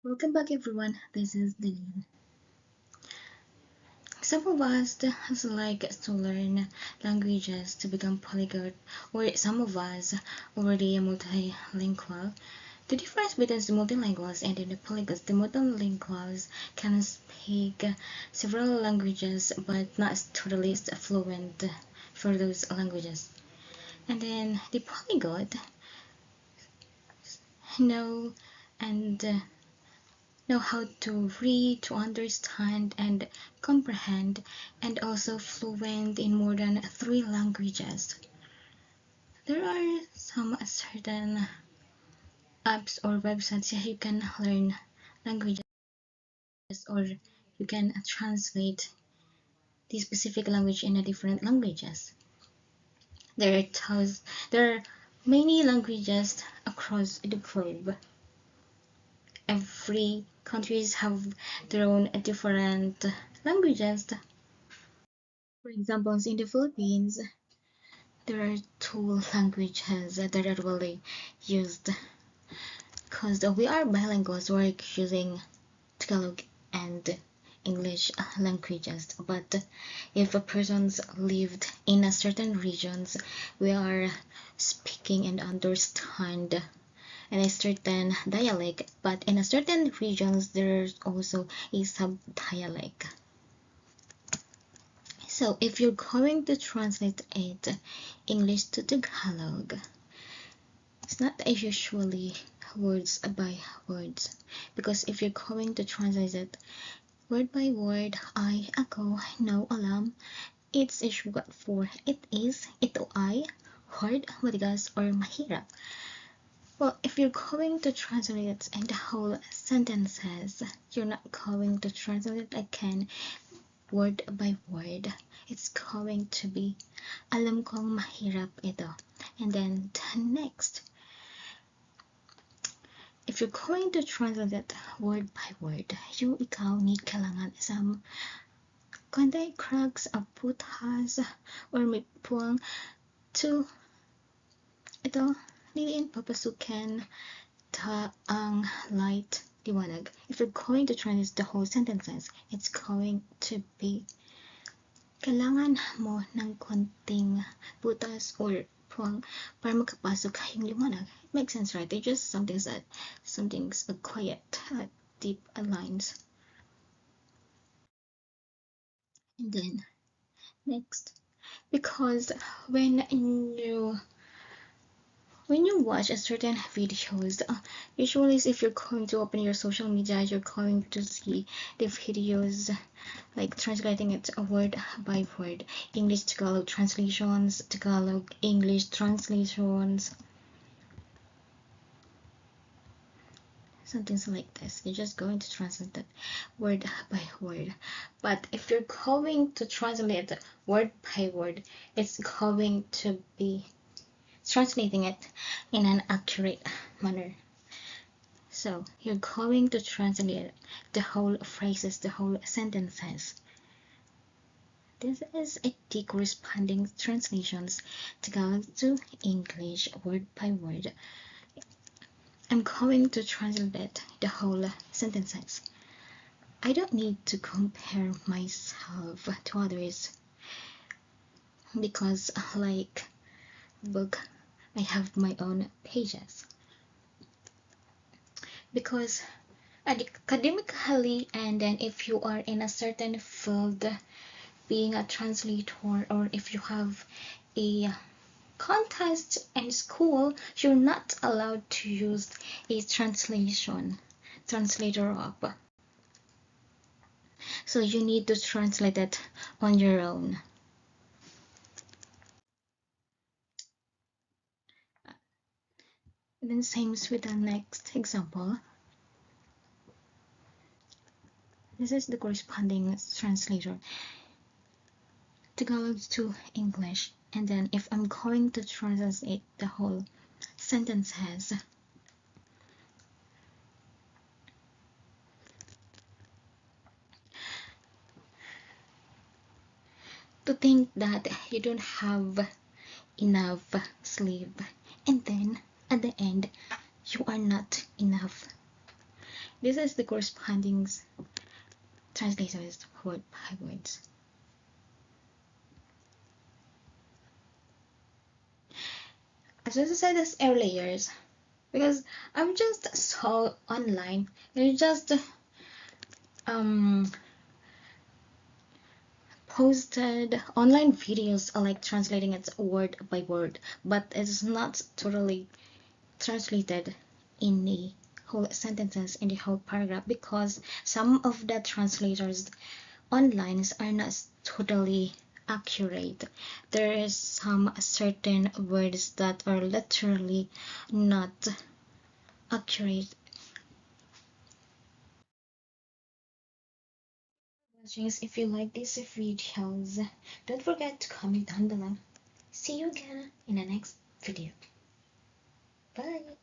Welcome back everyone, this is Deline. Some of us like to learn languages to become polyglot, or some of us already multilingual. The difference between the multilinguals and the polyglots, the multilinguals can speak several languages but not totally fluent for those languages. And then the polyglot know and know how to read, to understand, and comprehend, and also fluent in more than 3 languages. There are some certain apps or websites that you can learn languages or you can translate the specific language in a different languages. There are many languages across the globe. Every countries have their own different languages. For example, in the Philippines, there are 2 languages that are really used because we are bilinguals, we're using Tagalog and English languages. But if a person's lived in a certain regions, we are speaking and understand in a certain dialect, but in a certain regions there's also a sub-dialect. So if you're going to translate it English to Tagalog, it's not usually words by words, because if you're going to translate it word by word, ako, no, alam, it's sugat for it is, ito ay, hard, matigas, or mahirap. Well, if you're going to translate it in the whole sentences, you're not going to translate it again word by word. It's going to be, alam kong mahirap ito. And then the next, if you're going to translate it word by word, yung ikaw need kailangan some konti cracks of putas or may puwang to ito niliin papasukin ta ang light liwanag. If you're going to translate the whole sentences, it's going to be kailangan mo ng konting butas or puwang para makapasok yung liwanag. It makes sense, right? They're just something's quiet, deep lines. And then next, because when you watch a certain videos, usually if you're going to open your social media, you're going to see the videos like translating it word by word, English Tagalog translations, Tagalog English translations, something like this. You're just going to translate it word by word. But if you're going to translate it word by word, it's going to be translating it in an accurate manner. So you're going to translate the whole phrases, the whole sentences. This is the corresponding translations Tagalog to English word by word. I'm going to translate the whole sentences. I don't need to compare myself to others because like book, I have my own pages. Because academically, and then if you are in a certain field, being a translator, or if you have a contest in school, you're not allowed to use a translator app. So you need to translate it on your own. Then same with the next example. This is the corresponding translator, Tagalog to English. And then if I'm going to translate the whole sentences, to think that you don't have enough sleep, and then at the end you are not enough, This is the corresponding translations word by words. As I said this earlier, because I'm just saw online, it's just um posted online videos like translating it word by word, but it's not totally translated in the whole sentences, in the whole paragraph, because some of the translators online are not totally accurate. There is some certain words that are literally not accurate. If you like these videos, don't forget to comment down below. See you again in the next video. Bye.